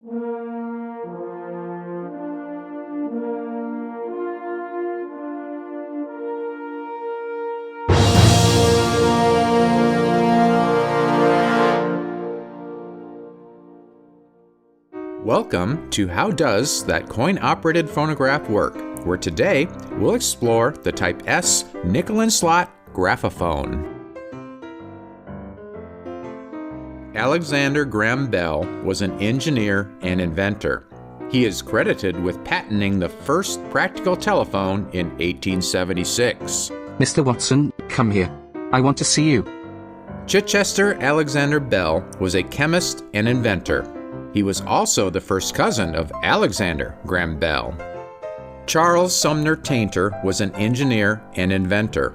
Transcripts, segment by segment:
Welcome to How Does That Coin-Operated Phonograph Work, where today we'll explore the Type S nickel-and-slot graphophone. Alexander Graham Bell was an engineer and inventor. He is credited with patenting the first practical telephone in 1876. Mr. Watson, come here. I want to see you. Chichester Alexander Bell was a chemist and inventor. He was also the first cousin of Alexander Graham Bell. Charles Sumner Tainter was an engineer and inventor.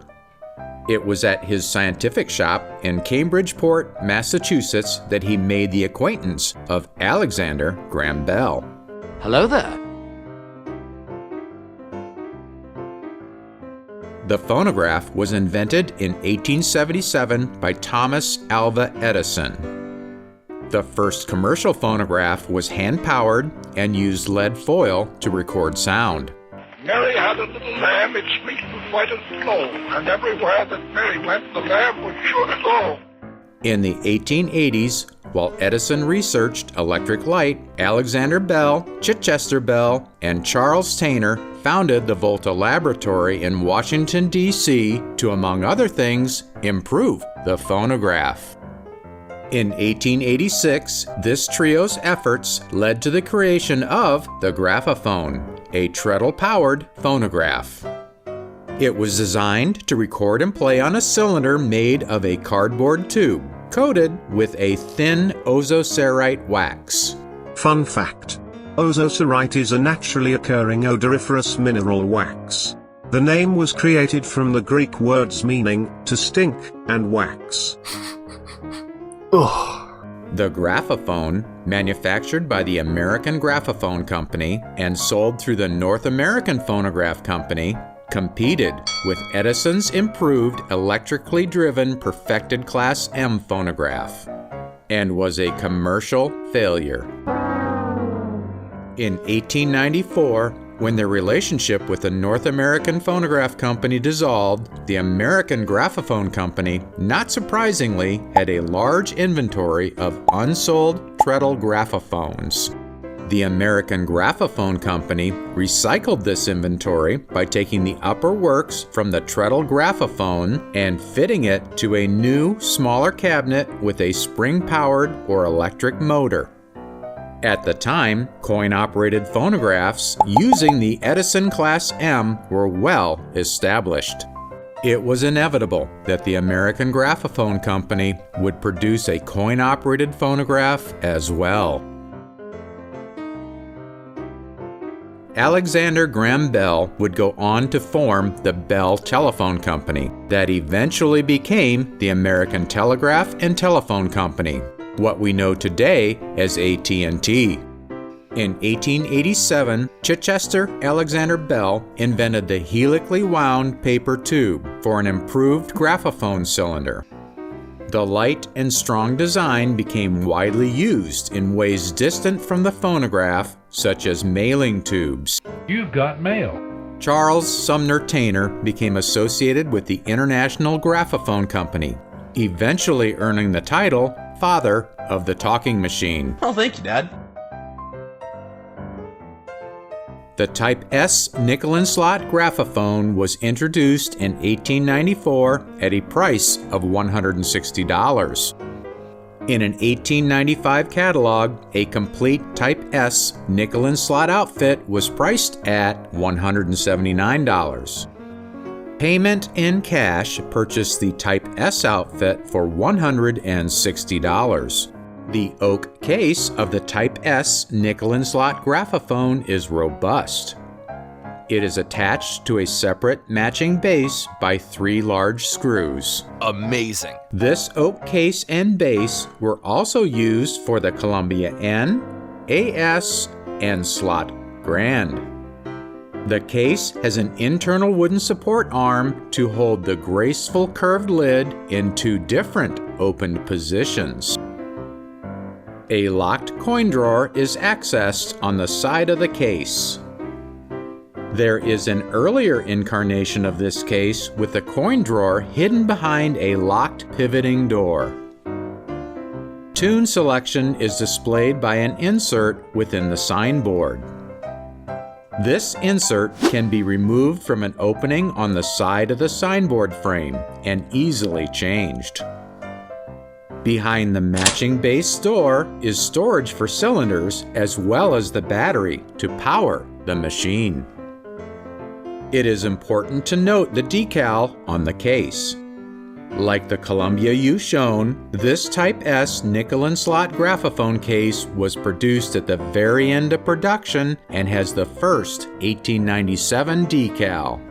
It was at his scientific shop in Cambridgeport, Massachusetts, that he made the acquaintance of Alexander Graham Bell. Hello there. The phonograph was invented in 1877 by Thomas Alva Edison. The first commercial phonograph was hand-powered and used lead foil to record sound. Mary had a little lamb, its fleece was white as snow, and everywhere that Mary went, the lamb was sure to go. In the 1880s, while Edison researched electric light, Alexander Bell, Chichester Bell, and Charles Tainter founded the Volta Laboratory in Washington, D.C. to, among other things, improve the phonograph. In 1886, this trio's efforts led to the creation of the Graphophone, a treadle-powered phonograph. It was designed to record and play on a cylinder made of a cardboard tube, coated with a thin ozocerite wax. Fun fact: ozocerite is a naturally occurring odoriferous mineral wax. The name was created from the Greek words meaning to stink and wax. The Graphophone, manufactured by the American Graphophone Company and sold through the North American Phonograph Company, competed with Edison's improved electrically driven perfected Class M phonograph and was a commercial failure. In 1894, when their relationship with the North American Phonograph Company dissolved, the American Graphophone Company, not surprisingly, had a large inventory of unsold treadle graphophones. The American Graphophone Company recycled this inventory by taking the upper works from the treadle graphophone and fitting it to a new, smaller cabinet with a spring-powered or electric motor. At the time, coin-operated phonographs using the Edison Class M were well established. It was inevitable that the American Graphophone Company would produce a coin-operated phonograph as well. Alexander Graham Bell would go on to form the Bell Telephone Company that eventually became the American Telegraph and Telephone Company, what we know today as AT&T. In 1887, Chichester Alexander Bell invented the helically wound paper tube for an improved graphophone cylinder. The light and strong design became widely used in ways distant from the phonograph, such as mailing tubes. You've got mail. Charles Sumner Tainter became associated with the International Graphophone Company, eventually earning the title Father of the Talking Machine. Oh, thank you, Dad. The Type S nickel-and-slot graphophone was introduced in 1894 at a price of $160. In an 1895 catalog, a complete Type S nickel-and-slot outfit was priced at $179. Payment in cash purchased the Type S outfit for $160. The oak case of the Type S nickel-and-slot graphophone is robust. It is attached to a separate matching base by 3 large screws. Amazing. This oak case and base were also used for the Columbia N, AS, and Slot Grand. The case has an internal wooden support arm to hold the graceful curved lid in 2 different opened positions. A locked coin drawer is accessed on the side of the case. There is an earlier incarnation of this case with the coin drawer hidden behind a locked pivoting door. Tune selection is displayed by an insert within the signboard. This insert can be removed from an opening on the side of the signboard frame and easily changed. Behind the matching base door is storage for cylinders as well as the battery to power the machine. It is important to note the decal on the case. Like the Columbia U shown, this Type S nickel and slot graphophone case was produced at the very end of production and has the first 1897 decal.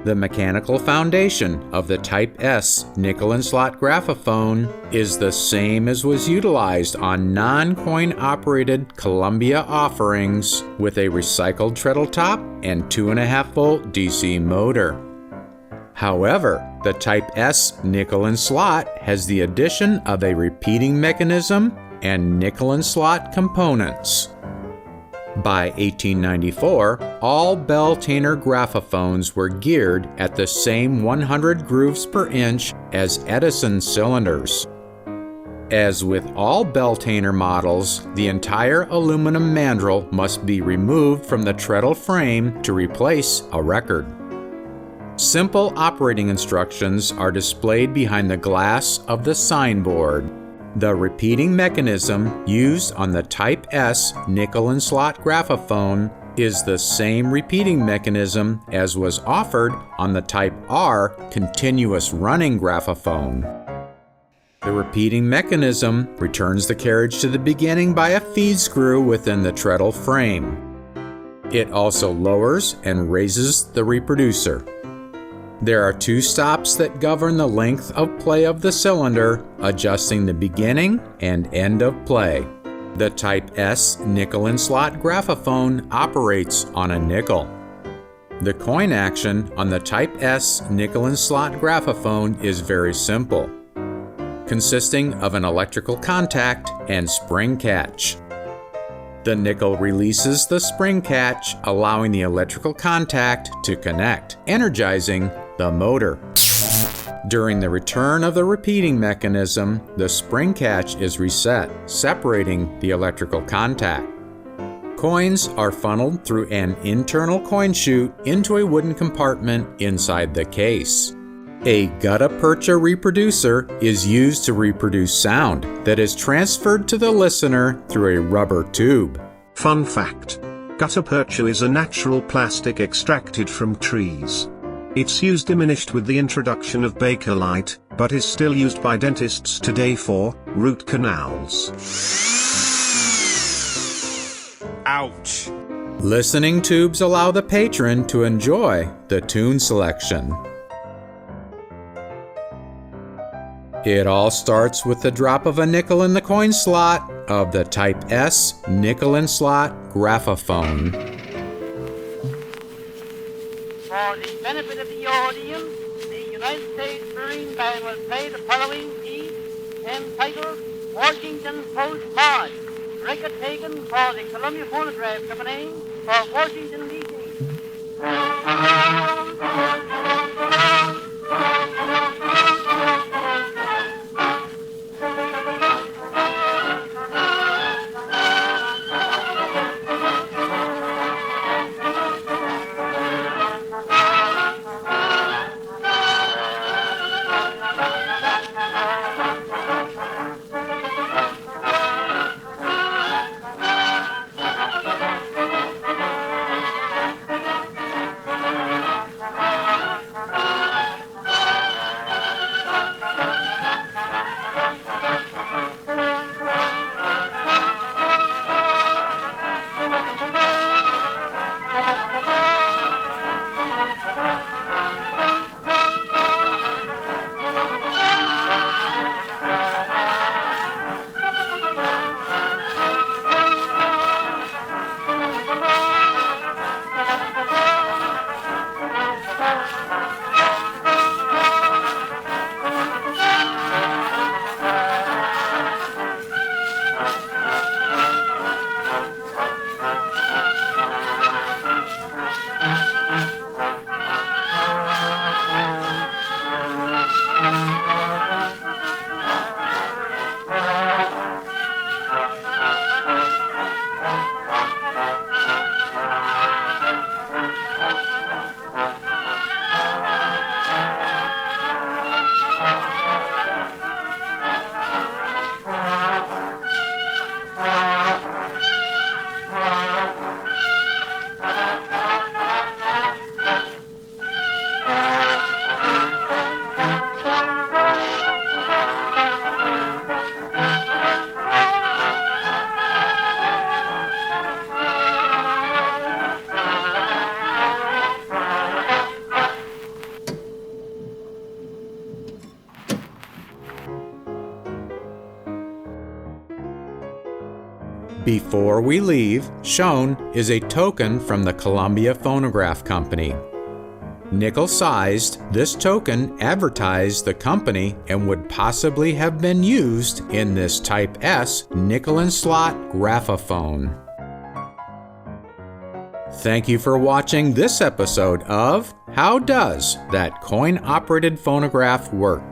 The mechanical foundation of the Type S nickel and slot graphophone is the same as was utilized on non-coin operated Columbia offerings with a recycled treadle top and 2.5-volt DC motor. However, the Type S nickel and slot has the addition of a repeating mechanism and nickel and slot components. By 1894, all Bell Tainter graphophones were geared at the same 100 grooves per inch as Edison cylinders. As with all Bell Tainter models, the entire aluminum mandrel must be removed from the treadle frame to replace a record. Simple operating instructions are displayed behind the glass of the signboard. The repeating mechanism used on the Type S nickel and slot graphophone is the same repeating mechanism as was offered on the Type R continuous running graphophone. The repeating mechanism returns the carriage to the beginning by a feed screw within the treadle frame. It also lowers and raises the reproducer. There are two stops that govern the length of play of the cylinder, adjusting the beginning and end of play. The Type S nickel and slot graphophone operates on a nickel. The coin action on the Type S nickel and slot graphophone is very simple, consisting of an electrical contact and spring catch. The nickel releases the spring catch, allowing the electrical contact to connect, energizing the motor. During the return of the repeating mechanism, the spring catch is reset, separating the electrical contact. Coins are funneled through an internal coin chute into a wooden compartment inside the case. A gutta-percha reproducer is used to reproduce sound that is transferred to the listener through a rubber tube. Fun fact: gutta-percha is a natural plastic extracted from trees. Its use diminished with the introduction of Bakelite, but is still used by dentists today for root canals. Ouch! Listening tubes allow the patron to enjoy the tune selection. It all starts with the drop of a nickel in the coin slot of the Type S nickel and slot graphophone. For the benefit of the audience, the United States Marine Band will play the following piece entitled Washington Post March, record taken for the Columbia Phonograph Company for Washington, D.C. Before we leave, shown is a token from the Columbia Phonograph Company. Nickel-sized, this token advertised the company and would possibly have been used in this Type S nickel-and-slot graphophone. Thank you for watching this episode of How Does That Coin-Operated Phonograph Work?